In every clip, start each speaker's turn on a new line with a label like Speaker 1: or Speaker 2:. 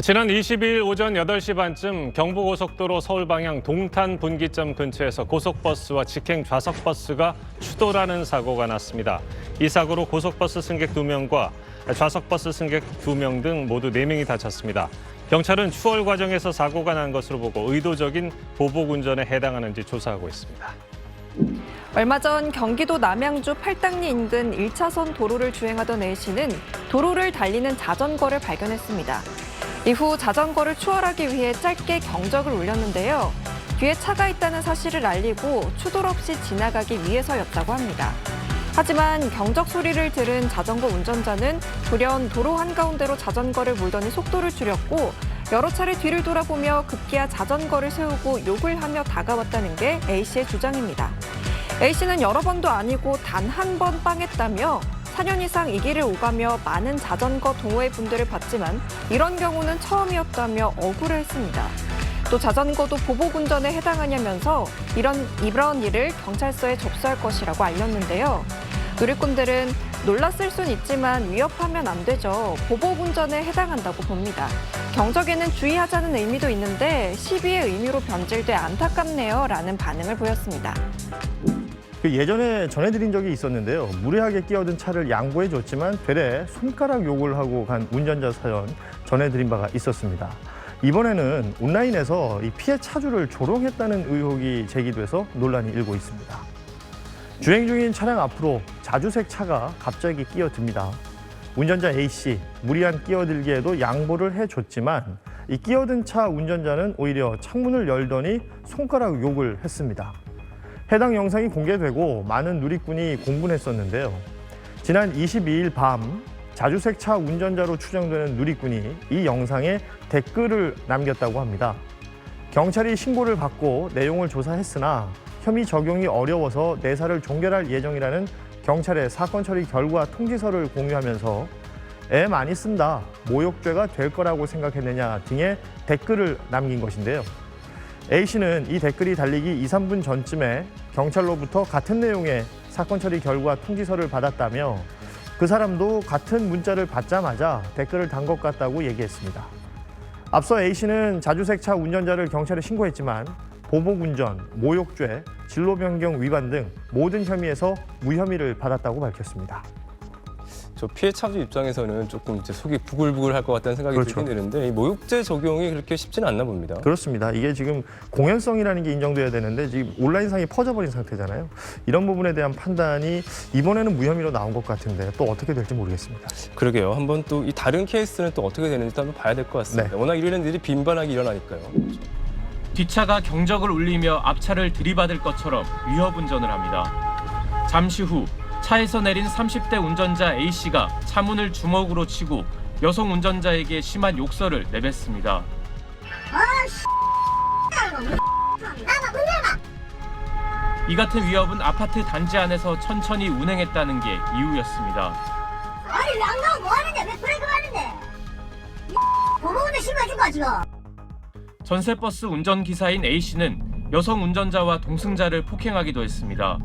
Speaker 1: 지난 22일 오전 8시 반쯤 경부고속도로 서울 방향 동탄 분기점 근처에서 고속버스와 직행 좌석버스가 추돌하는 사고가 났습니다. 이 사고로 고속버스 승객 2명과 좌석버스 승객 2명 등 모두 4명이 다쳤습니다. 경찰은 추월 과정에서 사고가 난 것으로 보고 의도적인 보복 운전에 해당하는지 조사하고 있습니다.
Speaker 2: 얼마 전 경기도 남양주 팔당리 인근 1차선 도로를 주행하던 A씨는 도로를 달리는 자전거를 발견했습니다. 이후 자전거를 추월하기 위해 짧게 경적을 울렸는데요. 뒤에 차가 있다는 사실을 알리고 추돌 없이 지나가기 위해서였다고 합니다. 하지만 경적 소리를 들은 자전거 운전자는 돌연 도로 한가운데로 자전거를 몰더니 속도를 줄였고 여러 차례 뒤를 돌아보며 급기야 자전거를 세우고 욕을 하며 다가왔다는 게 A씨의 주장입니다. A씨는 여러 번도 아니고 단 한 번 빵했다며 4년 이상 이 길을 오가며 많은 자전거 동호회 분들을 봤지만 이런 경우는 처음이었다며 억울해했습니다. 또 자전거도 보복 운전에 해당하냐면서 이런 일을 경찰서에 접수할 것이라고 알렸는데요. 누리꾼들은 놀랐을 순 있지만 위협하면 안 되죠. 보복 운전에 해당한다고 봅니다. 경적에는 주의하자는 의미도 있는데 시비의 의미로 변질돼 안타깝네요 라는 반응을 보였습니다.
Speaker 3: 예전에 전해드린 적이 있었는데요. 무례하게 끼어든 차를 양보해줬지만 되레 손가락 욕을 하고 간 운전자 사연 전해드린 바가 있었습니다. 이번에는 온라인에서 이 피해 차주를 조롱했다는 의혹이 제기돼서 논란이 일고 있습니다. 주행 중인 차량 앞으로 자주색 차가 갑자기 끼어듭니다. 운전자 A씨, 무리한 끼어들기에도 양보를 해줬지만 이 끼어든 차 운전자는 오히려 창문을 열더니 손가락 욕을 했습니다. 해당 영상이 공개되고 많은 누리꾼이 공분했었는데요. 지난 22일 밤 자주색 차 운전자로 추정되는 누리꾼이 이 영상에 댓글을 남겼다고 합니다. 경찰이 신고를 받고 내용을 조사했으나 혐의 적용이 어려워서 내사를 종결할 예정이라는 경찰의 사건 처리 결과 통지서를 공유하면서 애 많이 쓴다, 모욕죄가 될 거라고 생각했느냐 등의 댓글을 남긴 것인데요. A씨는 이 댓글이 달리기 2, 3분 전쯤에 경찰로부터 같은 내용의 사건 처리 결과 통지서를 받았다며 그 사람도 같은 문자를 받자마자 댓글을 단 것 같다고 얘기했습니다. 앞서 A씨는 자주색 차 운전자를 경찰에 신고했지만 보복운전, 모욕죄, 진로변경 위반 등 모든 혐의에서 무혐의를 받았다고 밝혔습니다.
Speaker 4: 저 피해 차주 입장에서는 조금 이제 속이 부글부글 할 것 같다는 생각이
Speaker 3: 그렇죠.
Speaker 4: 들긴 드는데 이 모욕죄 적용이 그렇게 쉽지는 않나 봅니다.
Speaker 3: 그렇습니다. 이게 지금 공연성이라는 게 인정돼야 되는데 지금 온라인상에 퍼져버린 상태잖아요. 이런 부분에 대한 판단이 이번에는 무혐의로 나온 것 같은데 또 어떻게 될지 모르겠습니다.
Speaker 4: 그러게요. 한번 또 이 다른 케이스는 또 어떻게 되는지 또 한번 봐야 될 것 같습니다.
Speaker 3: 네.
Speaker 4: 워낙 이런 일이 빈번하게 일어나니까요.
Speaker 5: 뒷차가 경적을 울리며 앞차를 들이받을 것처럼 위협 운전을 합니다. 잠시 후 차에서 내린 30대 운전자 A씨가 차문을 주먹으로 치고 여성 운전자에게 심한 욕설을 내뱉습니다. 이 같은 위협은 아파트 단지 안에서 천천히 운행했다는 게 이유였습니다.
Speaker 6: 아니 안 나오고 뭐 하는데 왜 브레이크 하는데 보복운전 신고해준 거야 지금.
Speaker 5: 전세버스 운전기사인 A씨는 여성 운전자와 동승자를 폭행하기도 했습니다.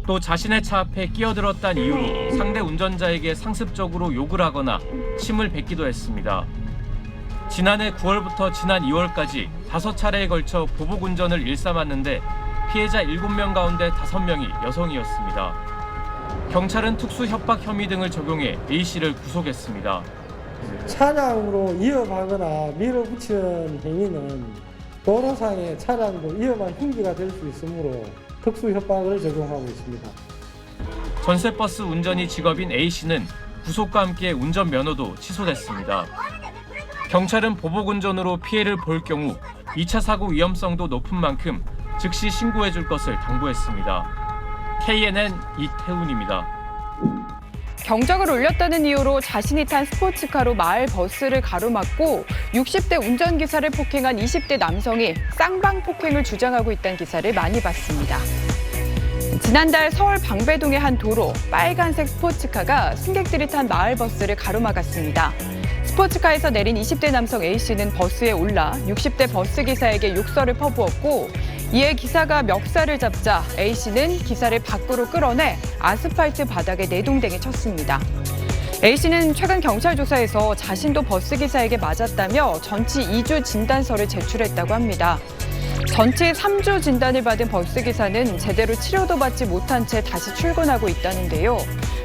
Speaker 5: 또 자신의 차 앞에 끼어들었다는 이유로 상대 운전자에게 상습적으로 욕을 하거나 침을 뱉기도 했습니다. 지난해 9월부터 지난 2월까지 5차례에 걸쳐 보복운전을 일삼았는데 피해자 7명 가운데 5명이 여성이었습니다. 경찰은 특수협박 혐의 등을 적용해 A씨를 구속했습니다.
Speaker 7: 차량으로 위협하거나 밀어붙이는 행위는 도로상의 차량도 위험한 흉기가 될 수 있으므로 특수협박을 적용하고 있습니다.
Speaker 5: 전세버스 운전이 직업인 A씨는 구속과 함께 운전면허도 취소됐습니다. 경찰은 보복운전으로 피해를 볼 경우 2차 사고 위험성도 높은 만큼 즉시 신고해 줄 것을 당부했습니다. KNN 이태훈입니다.
Speaker 8: 경적을 울렸다는 이유로 자신이 탄 스포츠카로 마을 버스를 가로막고 60대 운전기사를 폭행한 20대 남성이 쌍방 폭행을 주장하고 있다는 기사를 많이 봤습니다. 지난달 서울 방배동의 한 도로 빨간색 스포츠카가 승객들이 탄 마을 버스를 가로막았습니다. 스포츠카에서 내린 20대 남성 A씨는 버스에 올라 60대 버스기사에게 욕설을 퍼부었고 이에 기사가 멱살을 잡자 A씨는 기사를 밖으로 끌어내 아스팔트 바닥에 내동댕이 쳤습니다. A씨는 최근 경찰 조사에서 자신도 버스 기사에게 맞았다며 전치 2주 진단서를 제출했다고 합니다. 전치 3주 진단을 받은 버스 기사는 제대로 치료도 받지 못한 채 다시 출근하고 있다는데요.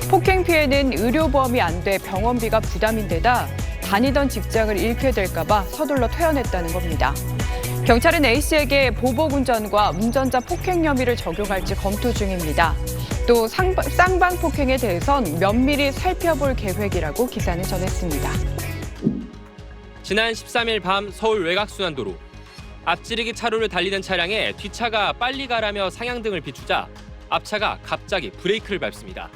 Speaker 8: 폭행 피해는 의료보험이 안 돼 병원비가 부담인데다 다니던 직장을 잃게 될까 봐 서둘러 퇴원했다는 겁니다. 경찰은 A씨에게 보복운전과 운전자 폭행 혐의를 적용할지 검토 중입니다. 또 쌍방 폭행에 대해선 면밀히 살펴볼 계획이라고 기사는 전했습니다.
Speaker 9: 지난 13일 밤 서울 외곽순환도로 앞지르기 차로를 달리는 차량에 뒷차가 빨리 가라며 상향등을 비추자 앞차가 갑자기 브레이크를 밟습니다.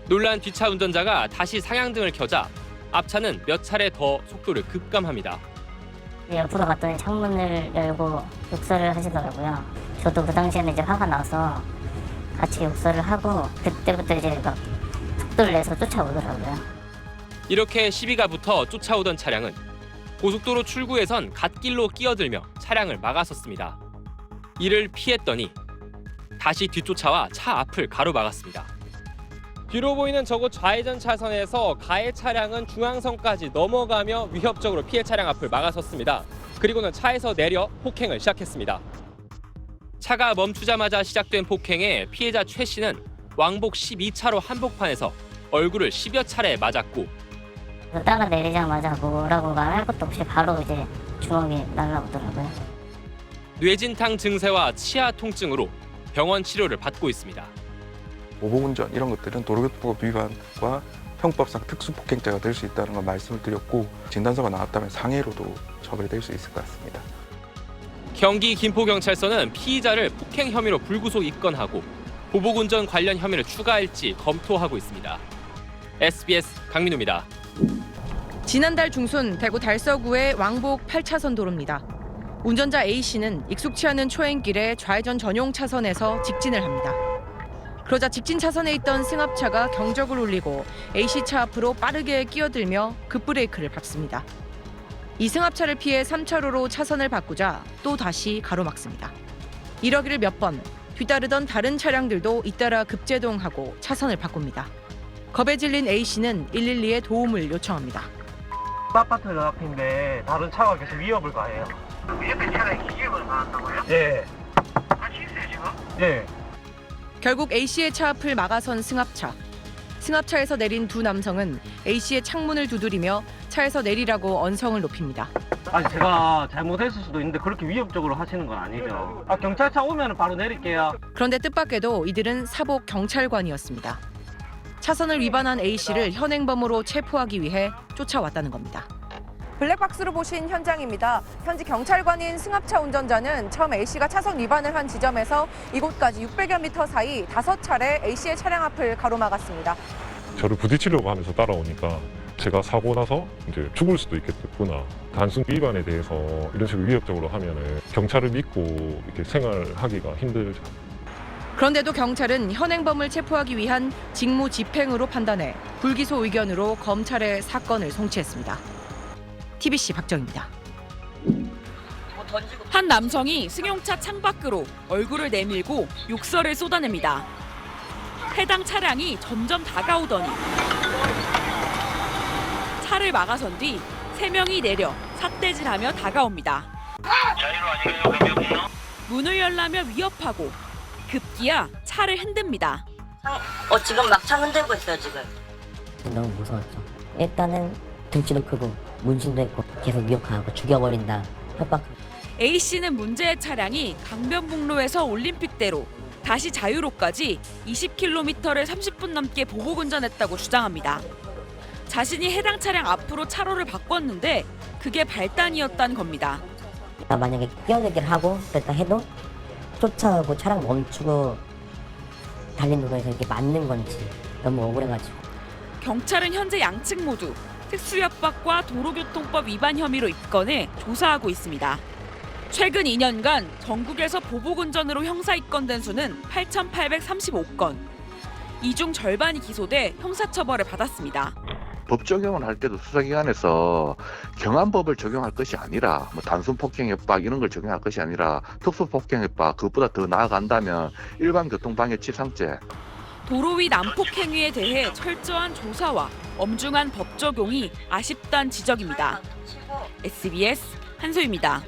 Speaker 9: 놀란 뒷차 운전자가 다시 상향등을 켜자 앞차는 몇 차례 더 속도를 급감합니다.
Speaker 6: 옆으로 갔더니 창문을 열고 욕설을 하시더라고요. 저도 그 당시에는 이제 화가 나서 같이 욕설을 하고 그때부터 이제 막 속도를 내서 쫓아오더라고요.
Speaker 9: 이렇게 시비가 붙어 쫓아오던 차량은 고속도로 출구에선 갓길로 끼어들며 차량을 막아섰습니다. 이를 피했더니 다시 뒤쫓아와 차 앞을 가로막았습니다. 뒤로 보이는 저곳 좌회전 차선에서 가해 차량은 중앙선까지 넘어가며 위협적으로 피해 차량 앞을 막아섰습니다. 그리고는 차에서 내려 폭행을 시작했습니다. 차가 멈추자마자 시작된 폭행에 피해자 최 씨는 왕복 12차로 한복판에서 얼굴을 10여 차례 맞았고
Speaker 6: 따라 내리자마자 뭐라고 말할 것도 없이 바로 이제 주먹이 날라오더라고요.
Speaker 9: 뇌진탕 증세와 치아 통증으로 병원 치료를 받고 있습니다.
Speaker 10: 보복운전 이런 것들은 도로교통법 위반과 형법상 특수폭행죄가 될 수 있다는 걸 말씀을 드렸고 진단서가 나왔다면 상해로도 처벌이 될 수 있을 것 같습니다.
Speaker 9: 경기 김포경찰서는 피의자를 폭행 혐의로 불구속 입건하고 보복운전 관련 혐의를 추가할지 검토하고 있습니다. SBS 강민우입니다.
Speaker 11: 지난달 중순 대구 달서구의 왕복 8차선 도로입니다. 운전자 A씨는 익숙치 않은 초행길에 좌회전 전용 차선에서 직진을 합니다. 그러자 직진 차선에 있던 승합차가 경적을 울리고 A씨 차 앞으로 빠르게 끼어들며 급브레이크를 밟습니다. 이 승합차를 피해 3차로로 차선을 바꾸자 또 다시 가로막습니다. 이러기를 몇 번, 뒤따르던 다른 차량들도 잇따라 급제동하고 차선을 바꿉니다. 겁에 질린 A씨는 112에 도움을 요청합니다.
Speaker 12: 아파트 앞인데 다른 차가 계속 위협을 가해요.
Speaker 6: 옆에 차가 위협을 가한다고요?
Speaker 12: 예.
Speaker 6: 같이 있어요 지금?
Speaker 12: 예.
Speaker 11: 결국 A씨의 차 앞을 막아선 승합차. 승합차에서 내린 두 남성은 A씨의 창문을 두드리며 차에서 내리라고 언성을 높입니다.
Speaker 12: 아니 제가 잘못했을 수도 있는데 그렇게 위협적으로 하시는 건 아니죠. 경찰차 오면 바로 내릴게요.
Speaker 11: 그런데 뜻밖에도 이들은 사복 경찰관이었습니다. 차선을 위반한 A씨를 현행범으로 체포하기 위해 쫓아왔다는 겁니다. 블랙박스로 보신 현장입니다. 현지 경찰관인 승합차 운전자는 처음 A씨가 차선 위반을 한 지점에서 이곳까지 600여 미터 사이 5차례 A씨의 차량 앞을 가로막았습니다.
Speaker 13: 저를 부딪히려고 하면서 따라오니까 제가 사고 나서 이제 죽을 수도 있겠구나. 단순 위반에 대해서 이런 식으로 위협적으로 하면은 경찰을 믿고 이렇게 생활하기가 힘들죠.
Speaker 11: 그런데도 경찰은 현행범을 체포하기 위한 직무 집행으로 판단해 불기소 의견으로 검찰에 사건을 송치했습니다. TBC 박정입니다.
Speaker 14: 한 남성이 승용차 창밖으로 얼굴을 내밀고 욕설을 쏟아냅니다. 해당 차량이 점점 다가오더니 차를 막아선 뒤 3명이 내려 삿대질하며 다가옵니다. 문을 열라며 위협하고 급기야 차를 흔듭니다.
Speaker 6: 지금 막 차 흔들고 있어요 지금.
Speaker 15: 너무 무서웠죠. 일단은 등치도 크고 문신도 있고 계속 위협하고 죽여버린다 협박.
Speaker 14: A씨는 문제의 차량이 강변북로에서 올림픽대로 다시 자유로까지 20km를 30분 넘게 보복운전했다고 주장합니다. 자신이 해당 차량 앞으로 차로를 바꿨는데 그게 발단이었다는 겁니다.
Speaker 15: 만약에 끼어들기를 하고 그랬다 해도 쫓아오고 차량 멈추고 달린 도로에서 이렇게 맞는 건지 너무 억울해가지고.
Speaker 14: 경찰은 현재 양측 모두 특수협박과 도로교통법 위반 혐의로 입건해 조사하고 있습니다. 최근 2년간 전국에서 보복운전으로 형사 입건된 수는 8,835건. 이 중 절반이 기소돼 형사처벌을 받았습니다.
Speaker 16: 법 적용을 할 때도 수사기관에서 경한법을 적용할 것이 아니라 뭐 단순 폭행 협박 이런 걸 적용할 것이 아니라 특수 폭행 협박 그것보다 더 나아간다면 일반 교통방해 치상죄.
Speaker 14: 도로 위 난폭 행위에 대해 철저한 조사와 엄중한 법 적용이 아쉽다는 지적입니다. SBS 한소희입니다.